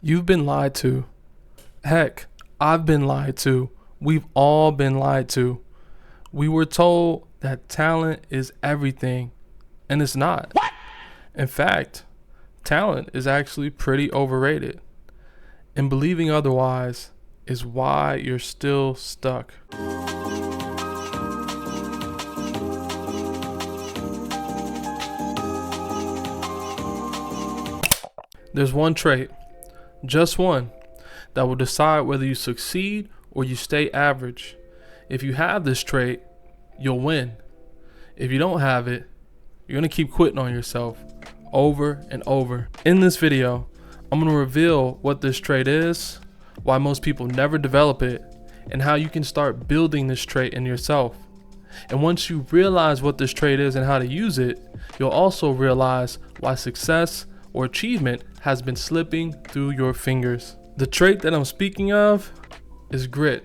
You've been lied to. Heck, I've been lied to. We've all been lied to. We were told that talent is everything, and it's not. What? In fact, talent is actually pretty overrated. And believing otherwise is why you're still stuck. There's one trait, just one, that will decide whether you succeed or you stay average. If you have this trait, you'll win. If you don't have it, you're gonna keep quitting on yourself over and over. In this video, I'm gonna reveal what this trait is, why most people never develop it, and how you can start building this trait in yourself. And once you realize what this trait is and how to use it, you'll also realize why success or achievement has been slipping through your fingers. The trait that I'm speaking of is grit.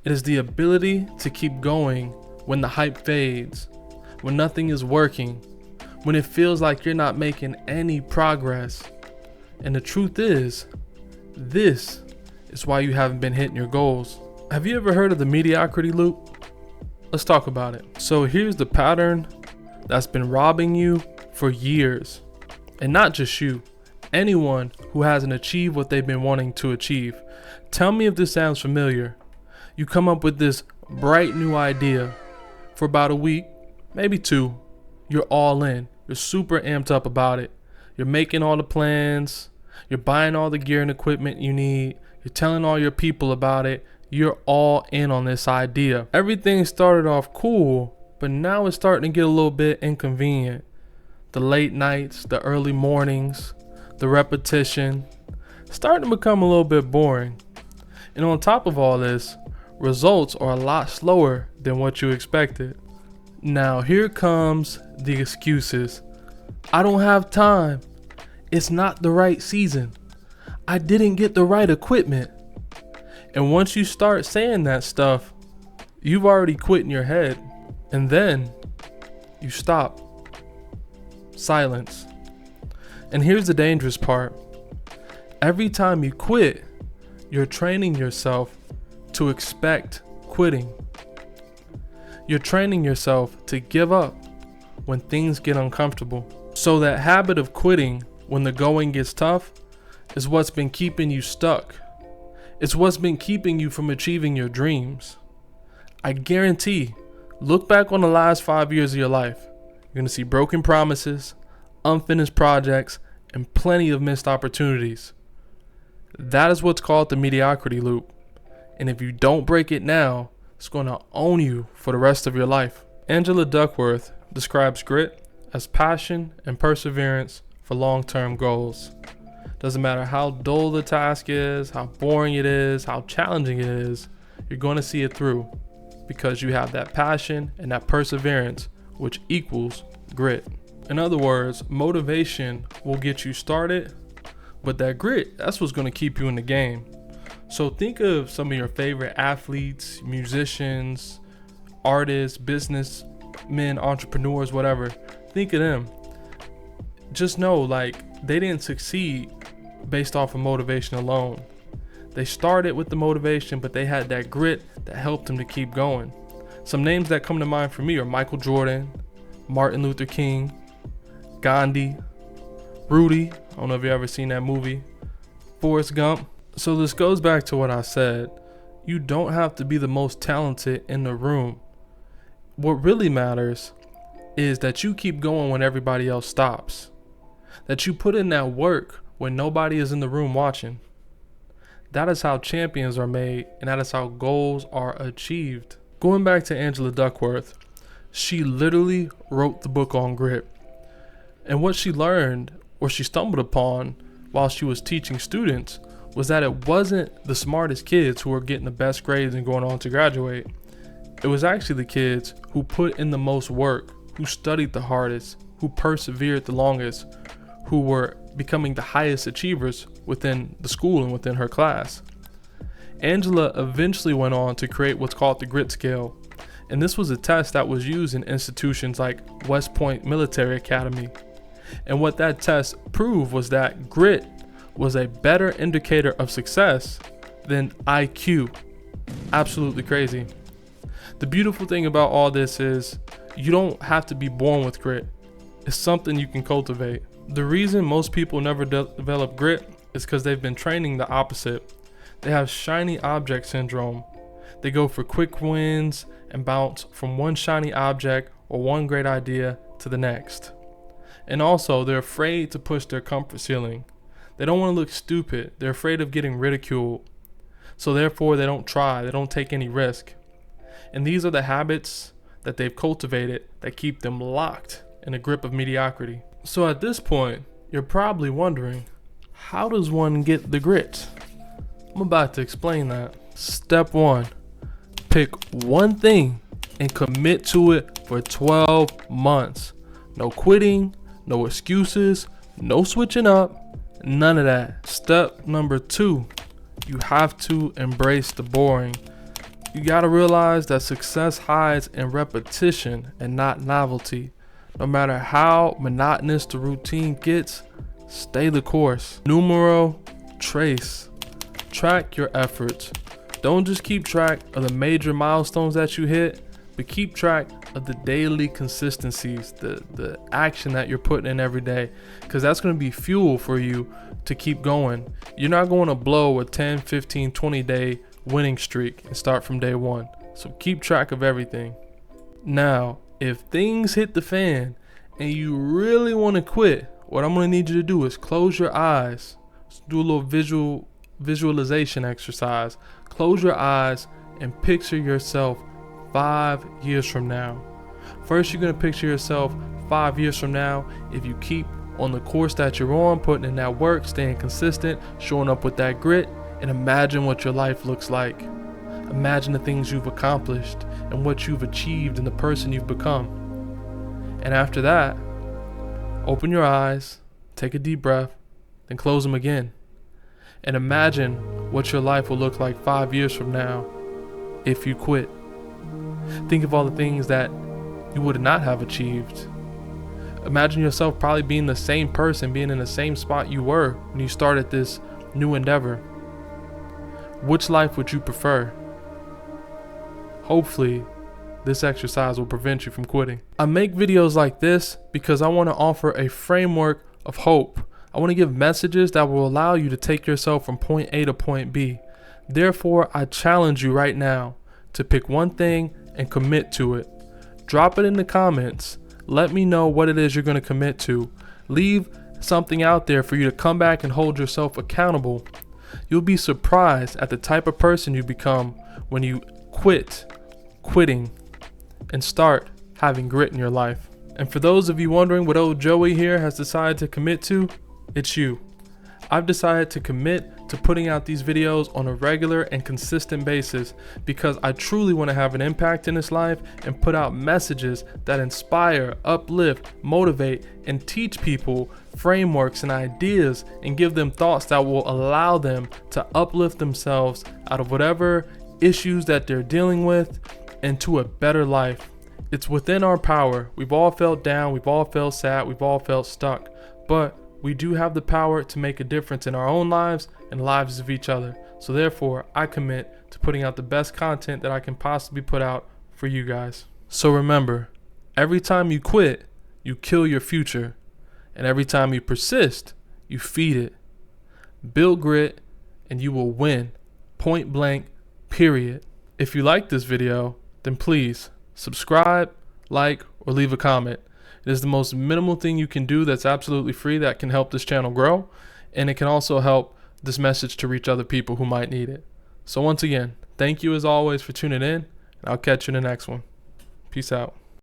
It is the ability to keep going when the hype fades, when nothing is working, when it feels like you're not making any progress. And the truth is, this is why you haven't been hitting your goals. Have you ever heard of the mediocrity loop? Let's talk about it. So here's the pattern that's been robbing you for years. And not just you, anyone who hasn't achieved what they've been wanting to achieve. Tell me if this sounds familiar. You come up with this bright new idea. For about a week, maybe two, you're all in. You're super amped up about it. You're making all the plans. You're buying all the gear and equipment you need. You're telling all your people about it. You're all in on this idea. Everything started off cool, but now it's starting to get a little bit inconvenient. The late nights, the early mornings, the repetition, starting to become a little bit boring. And on top of all this, results are a lot slower than what you expected. Now here comes the excuses. I don't have time. It's not the right season. I didn't get the right equipment. And once you start saying that stuff, you've already quit in your head. And then you stop. Silence. And here's the dangerous part. Every time you quit, you're training yourself to expect quitting. You're training yourself to give up when things get uncomfortable. So that habit of quitting when the going gets tough is what's been keeping you stuck. It's what's been keeping you from achieving your dreams. I guarantee, look back on the last 5 years of your life. You're going to see broken promises, unfinished projects, and plenty of missed opportunities. That is what's called the mediocrity loop. And if you don't break it now, it's going to own you for the rest of your life. Angela Duckworth describes grit as passion and perseverance for long-term goals. Doesn't matter how dull the task is, how boring it is, how challenging it is, you're going to see it through because you have that passion and that perseverance, which equals grit. In other words, motivation will get you started, but that grit, that's what's going to keep you in the game. So think of some of your favorite athletes, musicians, artists, businessmen, entrepreneurs, whatever. Think of them. Just know, they didn't succeed based off of motivation alone. They started with the motivation, but they had that grit that helped them to keep going. Some names that come to mind for me are Michael Jordan, Martin Luther King, Gandhi, Rudy, I don't know if you ever seen that movie, Forrest Gump. So this goes back to what I said. You don't have to be the most talented in the room. What really matters is that you keep going when everybody else stops. That you put in that work when nobody is in the room watching. That is how champions are made, and that is how goals are achieved. Going back to Angela Duckworth, she literally wrote the book on grit. And what she learned, or she stumbled upon while she was teaching students, was that it wasn't the smartest kids who were getting the best grades and going on to graduate. It was actually the kids who put in the most work, who studied the hardest, who persevered the longest, who were becoming the highest achievers within the school and within her class. Angela eventually went on to create what's called the grit scale. And this was a test that was used in institutions like West Point Military Academy. And what that test proved was that grit was a better indicator of success than IQ. Absolutely crazy. The beautiful thing about all this is you don't have to be born with grit. It's something you can cultivate. The reason most people never develop grit is because they've been training the opposite. They have shiny object syndrome. They go for quick wins and bounce from one shiny object or one great idea to the next. And also, they're afraid to push their comfort ceiling. They don't want to look stupid. They're afraid of getting ridiculed. So therefore, they don't try. They don't take any risk. And these are the habits that they've cultivated that keep them locked in a grip of mediocrity. So at this point, you're probably wondering, how does one get the grit? I'm about to explain that. Step 1, pick one thing and commit to it for 12 months. No quitting, no excuses, no switching up, none of that. Step number 2, you have to embrace the boring. You gotta realize that success hides in repetition and not novelty. No matter how monotonous the routine gets, stay the course. Numero tres. Track your efforts. Don't just keep track of the major milestones that you hit, but keep track of the daily consistencies, the action that you're putting in every day, because that's going to be fuel for you to keep going. You're not going to blow a 10, 15, 20 day winning streak and start from day one. So keep track of everything. Now, if things hit the fan and you really want to quit, what I'm going to need you to do is close your eyes. Let's do a little visualization exercise. Close your eyes and picture yourself 5 years from now. First, you're going to picture yourself 5 years from now if you keep on the course that you're on, putting in that work, staying consistent, showing up with that grit, and imagine what your life looks like. Imagine the things you've accomplished and what you've achieved and the person you've become. And after that, open your eyes, take a deep breath, then close them again. And imagine what your life will look like 5 years from now if you quit. Think of all the things that you would not have achieved. Imagine yourself probably being the same person, being in the same spot you were when you started this new endeavor. Which life would you prefer? Hopefully, this exercise will prevent you from quitting. I make videos like this because I want to offer a framework of hope. I want to give messages that will allow you to take yourself from point A to point B. Therefore, I challenge you right now to pick one thing and commit to it. Drop it in the comments. Let me know what it is you're going to commit to. Leave something out there for you to come back and hold yourself accountable. You'll be surprised at the type of person you become when you quitting and start having grit in your life. And for those of you wondering what old Joey here has decided to commit to, it's you. I've decided to commit to putting out these videos on a regular and consistent basis because I truly want to have an impact in this life and put out messages that inspire, uplift, motivate, and teach people frameworks and ideas and give them thoughts that will allow them to uplift themselves out of whatever issues that they're dealing with into a better life. It's within our power. We've all felt down, we've all felt sad, we've all felt stuck, but we do have the power to make a difference in our own lives and lives of each other. So therefore, I commit to putting out the best content that I can possibly put out for you guys. So remember, every time you quit, you kill your future. And every time you persist, you feed it. Build grit and you will win. Point blank, period. If you like this video, then please subscribe, like, or leave a comment. It is the most minimal thing you can do that's absolutely free that can help this channel grow, and it can also help this message to reach other people who might need it. So once again, thank you as always for tuning in, and I'll catch you in the next one. Peace out.